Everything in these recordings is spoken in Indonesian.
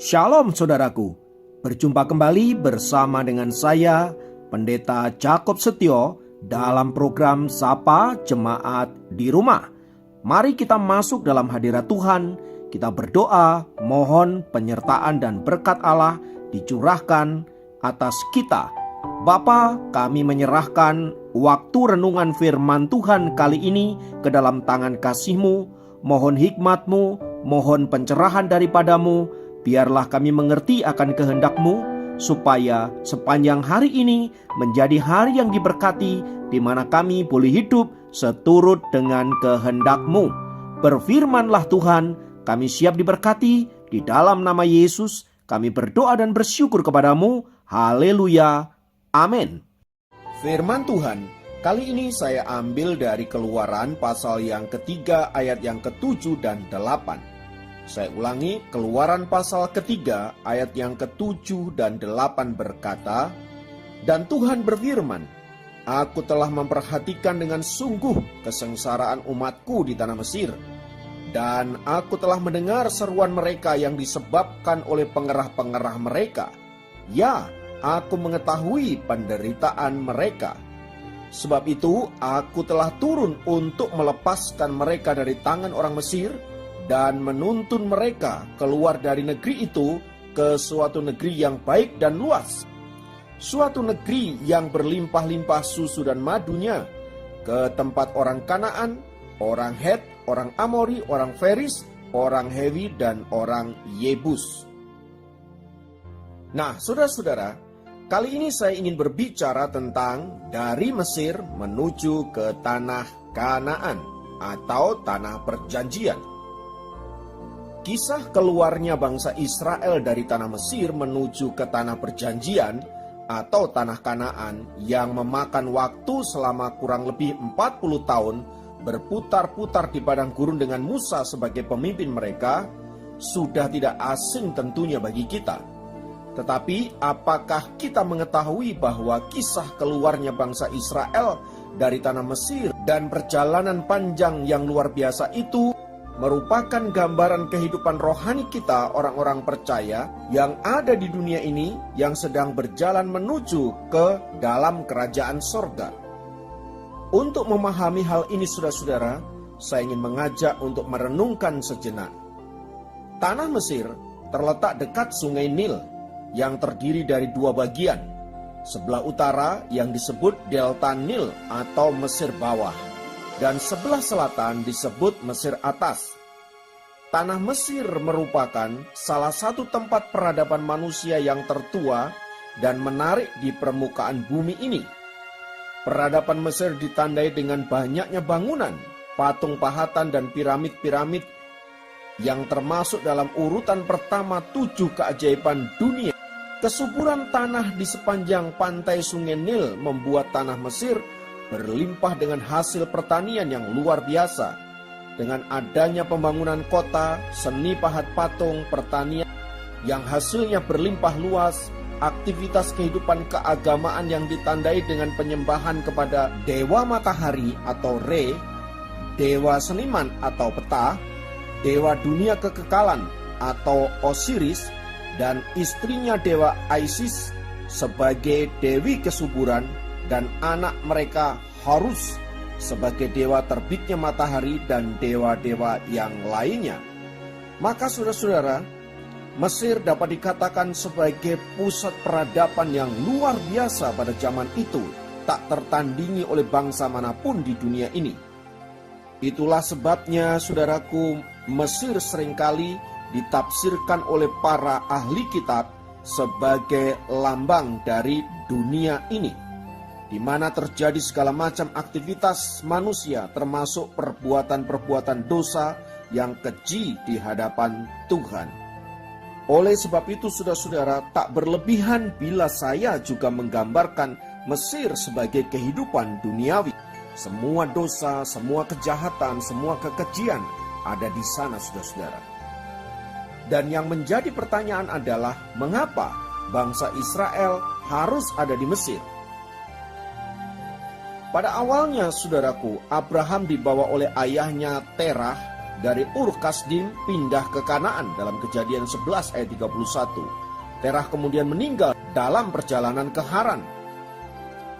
Shalom saudaraku, berjumpa kembali bersama dengan saya, Pendeta Jakob Setio, dalam program Sapa Jemaat di Rumah. Mari kita masuk dalam hadirat Tuhan, kita berdoa, mohon penyertaan dan berkat Allah dicurahkan atas kita. Bapa, kami menyerahkan waktu renungan firman Tuhan kali ini ke dalam tangan kasih-Mu. Mohon hikmat-Mu, mohon pencerahan daripadamu. Biarlah kami mengerti akan kehendak-Mu, supaya sepanjang hari ini menjadi hari yang diberkati, di mana kami boleh hidup seturut dengan kehendak-Mu. Berfirmanlah Tuhan, kami siap diberkati. Di dalam nama Yesus kami berdoa dan bersyukur kepadamu. Haleluya, amin. Firman Tuhan kali ini saya ambil dari Keluaran pasal yang ketiga ayat yang ke-7 dan 8. Saya ulangi, Keluaran pasal ketiga ayat yang ke-7 dan 8 berkata, "Dan Tuhan berfirman, Aku telah memperhatikan dengan sungguh kesengsaraan umatku di tanah Mesir, dan aku telah mendengar seruan mereka yang disebabkan oleh pengerah-pengerah mereka. Ya, aku mengetahui penderitaan mereka. Sebab itu aku telah turun untuk melepaskan mereka dari tangan orang Mesir, dan menuntun mereka keluar dari negeri itu ke suatu negeri yang baik dan luas, suatu negeri yang berlimpah-limpah susu dan madunya, ke tempat orang Kanaan, orang Het, orang Amori, orang Feris, orang Hewi, dan orang Yebus." Nah, saudara-saudara, kali ini saya ingin berbicara tentang dari Mesir menuju ke tanah Kanaan atau tanah perjanjian. Kisah keluarnya bangsa Israel dari tanah Mesir menuju ke tanah perjanjian atau tanah Kanaan yang memakan waktu selama kurang lebih 40 tahun berputar-putar di padang gurun dengan Musa sebagai pemimpin mereka sudah tidak asing tentunya bagi kita. Tetapi apakah kita mengetahui bahwa kisah keluarnya bangsa Israel dari tanah Mesir dan perjalanan panjang yang luar biasa itu merupakan gambaran kehidupan rohani kita, orang-orang percaya yang ada di dunia ini yang sedang berjalan menuju ke dalam kerajaan sorga. Untuk memahami hal ini saudara-saudara, saya ingin mengajak untuk merenungkan sejenak. Tanah Mesir terletak dekat sungai Nil yang terdiri dari dua bagian. Sebelah utara yang disebut Delta Nil atau Mesir Bawah, dan sebelah selatan disebut Mesir Atas. Tanah Mesir merupakan salah satu tempat peradaban manusia yang tertua dan menarik di permukaan bumi ini. Peradaban Mesir ditandai dengan banyaknya bangunan, patung pahatan, dan piramid-piramid yang termasuk dalam urutan pertama 7 keajaiban dunia. Kesuburan tanah di sepanjang pantai sungai Nil membuat tanah Mesir berlimpah dengan hasil pertanian yang luar biasa. Dengan adanya pembangunan kota, seni pahat patung, pertanian yang hasilnya berlimpah luas, aktivitas kehidupan keagamaan yang ditandai dengan penyembahan kepada dewa matahari atau Re, dewa seniman atau Ptah, dewa dunia kekekalan atau Osiris, dan istrinya dewa Isis sebagai dewi kesuburan, dan anak mereka Horus sebagai dewa terbitnya matahari dan dewa-dewa yang lainnya. Maka saudara-saudara, Mesir dapat dikatakan sebagai pusat peradaban yang luar biasa pada zaman itu, tak tertandingi oleh bangsa manapun di dunia ini. Itulah sebabnya saudaraku, Mesir seringkali ditafsirkan oleh para ahli kitab sebagai lambang dari dunia ini, di mana terjadi segala macam aktivitas manusia, termasuk perbuatan-perbuatan dosa yang keji di hadapan Tuhan. Oleh sebab itu saudara-saudara, tak berlebihan bila saya juga menggambarkan Mesir sebagai kehidupan duniawi. Semua dosa, semua kejahatan, semua kekejian ada di sana saudara-saudara. Dan yang menjadi pertanyaan adalah, mengapa bangsa Israel harus ada di Mesir? Pada awalnya saudaraku, Abraham dibawa oleh ayahnya Terah dari Ur Kasdim pindah ke Kanaan dalam Kejadian 11 ayat 31. Terah kemudian meninggal dalam perjalanan ke Haran.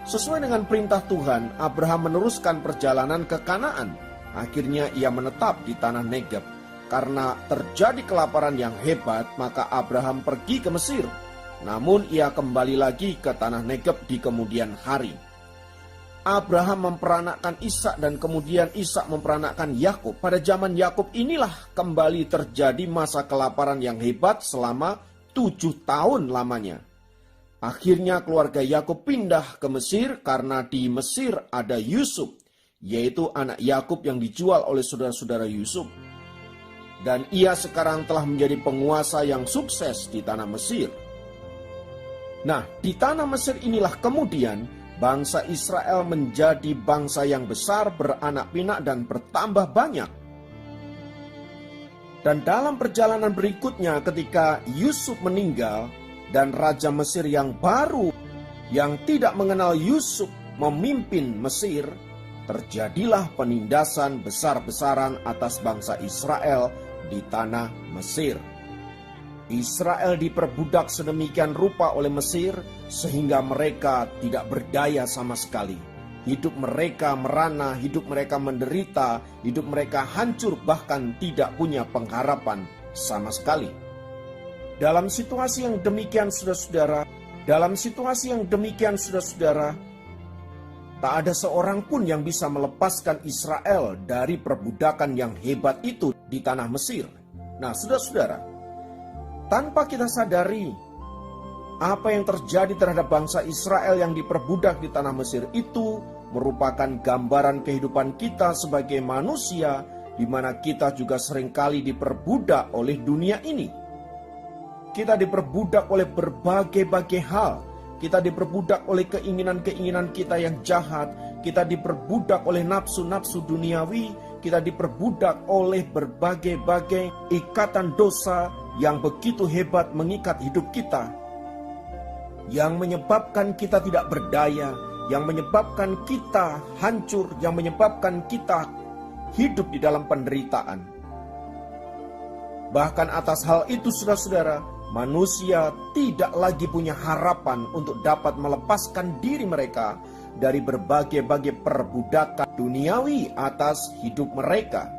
Sesuai dengan perintah Tuhan, Abraham meneruskan perjalanan ke Kanaan. Akhirnya ia menetap di tanah Negeb. Karena terjadi kelaparan yang hebat, maka Abraham pergi ke Mesir. Namun ia kembali lagi ke tanah Negeb di kemudian hari. Abraham memperanakkan Ishak dan kemudian Ishak memperanakkan Yakub. Pada zaman Yakub inilah kembali terjadi masa kelaparan yang hebat selama 7 tahun lamanya. Akhirnya keluarga Yakub pindah ke Mesir karena di Mesir ada Yusuf, yaitu anak Yakub yang dijual oleh saudara-saudara Yusuf. Dan ia sekarang telah menjadi penguasa yang sukses di tanah Mesir. Nah, di tanah Mesir inilah kemudian bangsa Israel menjadi bangsa yang besar, beranak pinak dan bertambah banyak. Dan dalam perjalanan berikutnya ketika Yusuf meninggal dan Raja Mesir yang baru yang tidak mengenal Yusuf memimpin Mesir, terjadilah penindasan besar-besaran atas bangsa Israel di tanah Mesir. Israel diperbudak sedemikian rupa oleh Mesir sehingga mereka tidak berdaya sama sekali. Hidup mereka merana, hidup mereka menderita, hidup mereka hancur, bahkan tidak punya pengharapan sama sekali. Dalam situasi yang demikian saudara-saudara, tak ada seorang pun yang bisa melepaskan Israel dari perbudakan yang hebat itu di tanah Mesir. Nah, saudara-saudara, tanpa kita sadari apa yang terjadi terhadap bangsa Israel yang diperbudak di tanah Mesir itu merupakan gambaran kehidupan kita sebagai manusia, di mana kita juga seringkali diperbudak oleh dunia ini. Kita diperbudak oleh berbagai-bagai hal. Kita diperbudak oleh keinginan-keinginan kita yang jahat. Kita diperbudak oleh nafsu-nafsu duniawi. Kita diperbudak oleh berbagai-bagai ikatan dosa yang begitu hebat mengikat hidup kita, yang menyebabkan kita tidak berdaya, yang menyebabkan kita hancur, yang menyebabkan kita hidup di dalam penderitaan. Bahkan atas hal itu saudara-saudara, manusia tidak lagi punya harapan untuk dapat melepaskan diri mereka dari berbagai-bagai perbudakan duniawi atas hidup mereka.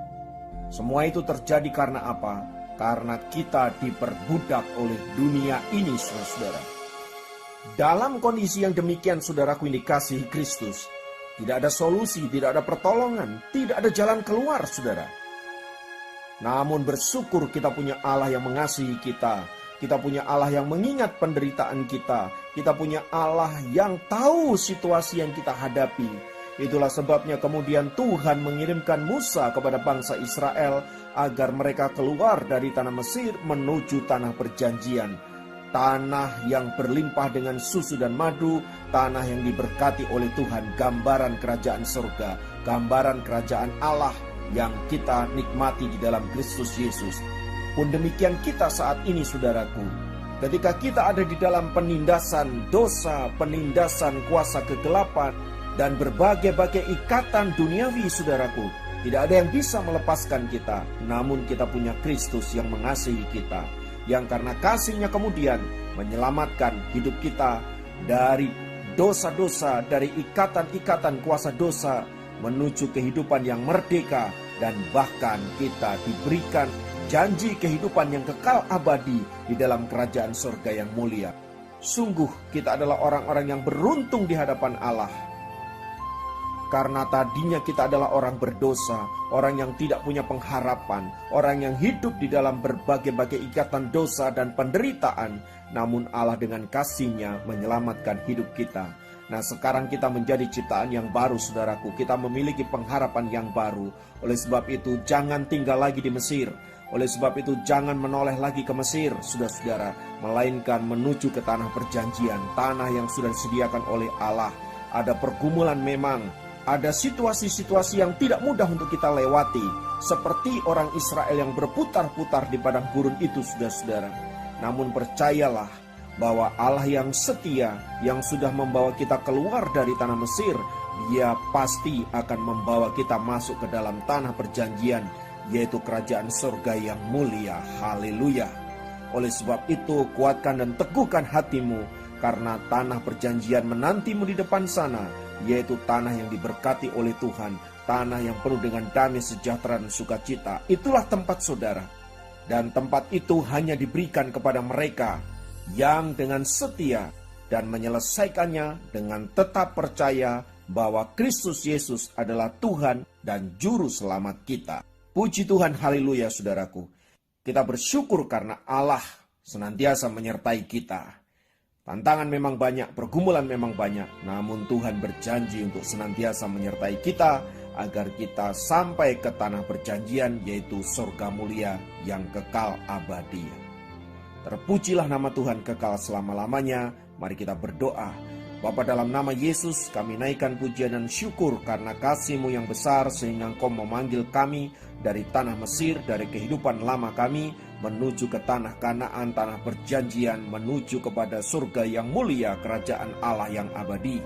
Semua itu terjadi karena apa? Karena kita diperbudak oleh dunia ini, saudara-saudara. Dalam kondisi yang demikian, saudaraku yang dikasihi Kristus, tidak ada solusi, tidak ada pertolongan, tidak ada jalan keluar, saudara. Namun bersyukur kita punya Allah yang mengasihi kita. Kita punya Allah yang mengingat penderitaan kita. Kita punya Allah yang tahu situasi yang kita hadapi. Itulah sebabnya kemudian Tuhan mengirimkan Musa kepada bangsa Israel agar mereka keluar dari tanah Mesir menuju tanah perjanjian. Tanah yang berlimpah dengan susu dan madu, tanah yang diberkati oleh Tuhan, gambaran kerajaan surga, gambaran kerajaan Allah yang kita nikmati di dalam Kristus Yesus. Pun demikian kita saat ini, saudaraku. Ketika kita ada di dalam penindasan dosa, penindasan kuasa kegelapan, dan berbagai-bagai ikatan duniawi, saudaraku, tidak ada yang bisa melepaskan kita. Namun kita punya Kristus yang mengasihi kita, yang karena kasih-Nya kemudian menyelamatkan hidup kita dari dosa-dosa, dari ikatan-ikatan kuasa dosa, menuju kehidupan yang merdeka, dan bahkan kita diberikan janji kehidupan yang kekal abadi di dalam kerajaan surga yang mulia. Sungguh kita adalah orang-orang yang beruntung di hadapan Allah. Karena tadinya kita adalah orang berdosa, orang yang tidak punya pengharapan, orang yang hidup di dalam berbagai-bagai ikatan dosa dan penderitaan. Namun Allah dengan kasih-Nya menyelamatkan hidup kita. Nah, sekarang kita menjadi ciptaan yang baru, saudaraku. Kita memiliki pengharapan yang baru. Oleh sebab itu jangan tinggal lagi di Mesir. Oleh sebab itu jangan menoleh lagi ke Mesir, saudara-saudara, melainkan menuju ke tanah perjanjian, tanah yang sudah disediakan oleh Allah. Ada pergumulan memang, ada situasi-situasi yang tidak mudah untuk kita lewati, seperti orang Israel yang berputar-putar di padang gurun itu, saudara-saudara. Namun percayalah bahwa Allah yang setia, yang sudah membawa kita keluar dari tanah Mesir, Dia pasti akan membawa kita masuk ke dalam tanah perjanjian, yaitu kerajaan surga yang mulia. Haleluya. Oleh sebab itu, kuatkan dan teguhkan hatimu, karena tanah perjanjian menantimu di depan sana, yaitu tanah yang diberkati oleh Tuhan, tanah yang penuh dengan damai sejahtera dan sukacita. Itulah tempat saudara. Dan tempat itu hanya diberikan kepada mereka yang dengan setia dan menyelesaikannya dengan tetap percaya bahwa Kristus Yesus adalah Tuhan dan Juru Selamat kita. Puji Tuhan, haleluya saudaraku. Kita bersyukur karena Allah senantiasa menyertai kita. Tantangan memang banyak, pergumulan memang banyak, namun Tuhan berjanji untuk senantiasa menyertai kita agar kita sampai ke tanah perjanjian, yaitu surga mulia yang kekal abadi. Terpujilah nama Tuhan kekal selama-lamanya. Mari kita berdoa. Bapa, dalam nama Yesus kami naikkan pujian dan syukur karena kasih-Mu yang besar, sehingga Engkau memanggil kami dari tanah Mesir, dari kehidupan lama kami, menuju ke tanah Kanaan, tanah perjanjian, menuju kepada surga yang mulia, kerajaan Allah yang abadi.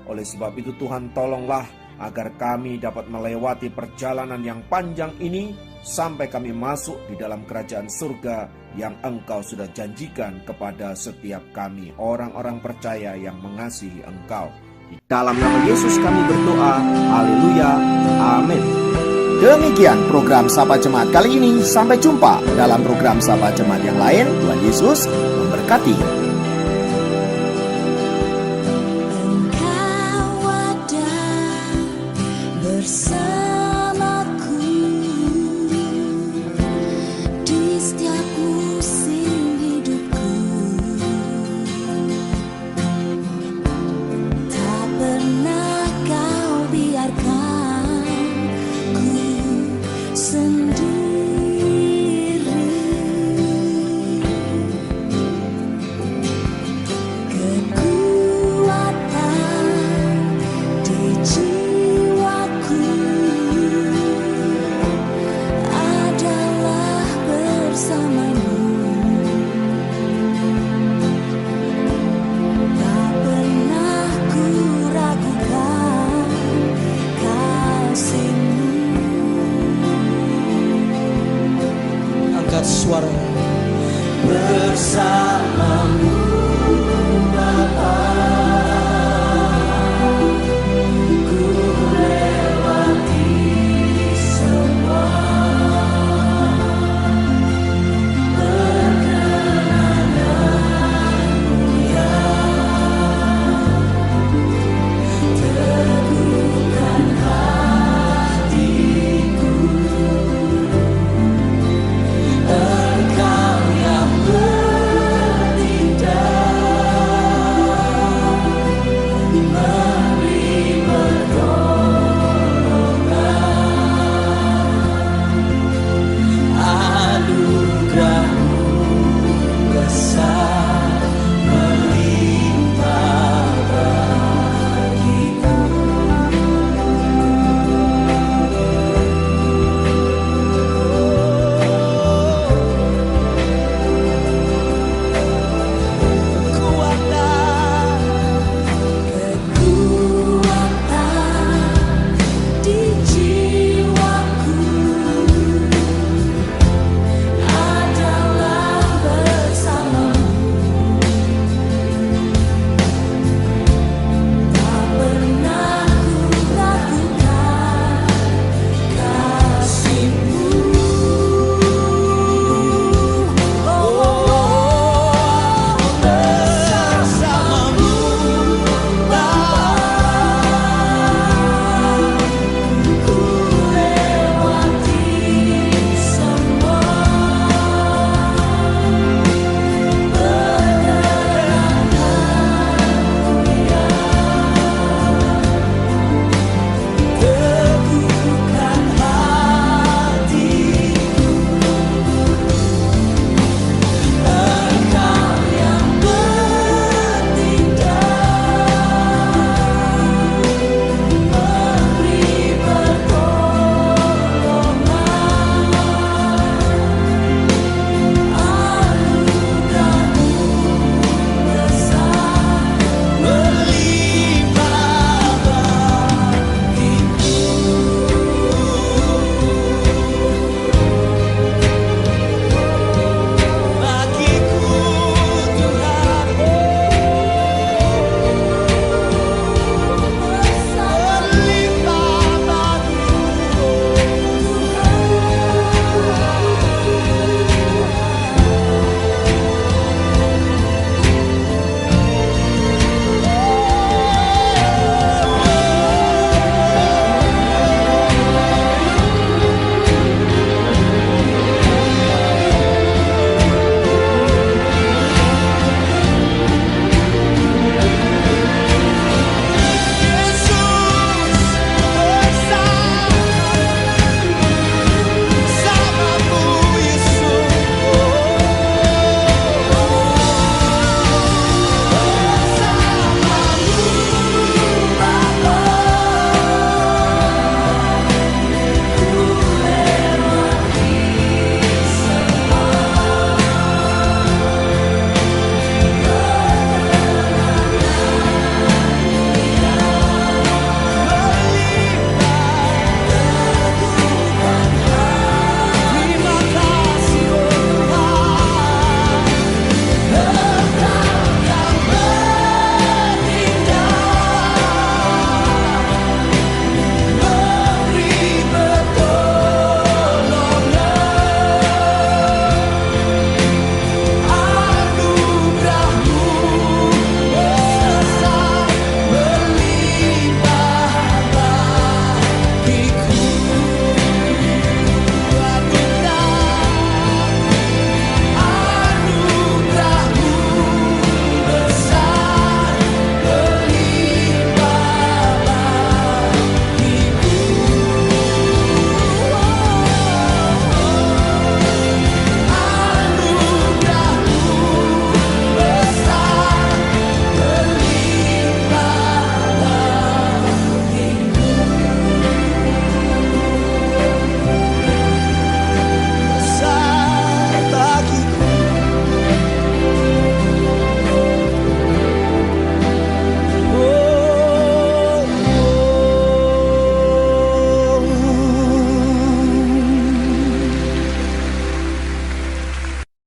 Oleh sebab itu Tuhan, tolonglah agar kami dapat melewati perjalanan yang panjang ini sampai kami masuk di dalam kerajaan surga yang Engkau sudah janjikan kepada setiap kami, orang-orang percaya yang mengasihi Engkau. Di dalam nama Yesus kami berdoa. Haleluya. Amin. Demikian program Sapa Jemaat kali ini. Sampai jumpa dalam program Sapa Jemaat yang lain. Tuhan Yesus memberkati. Bersamaku di setiap musim hidupku, tak pernah Kau biarkan ku sendiri. Kekuatan di jiwaku adalah bersama-Mu. Tak pernah ku ragukan kasih-Mu. Angkat suara Bersama-Mu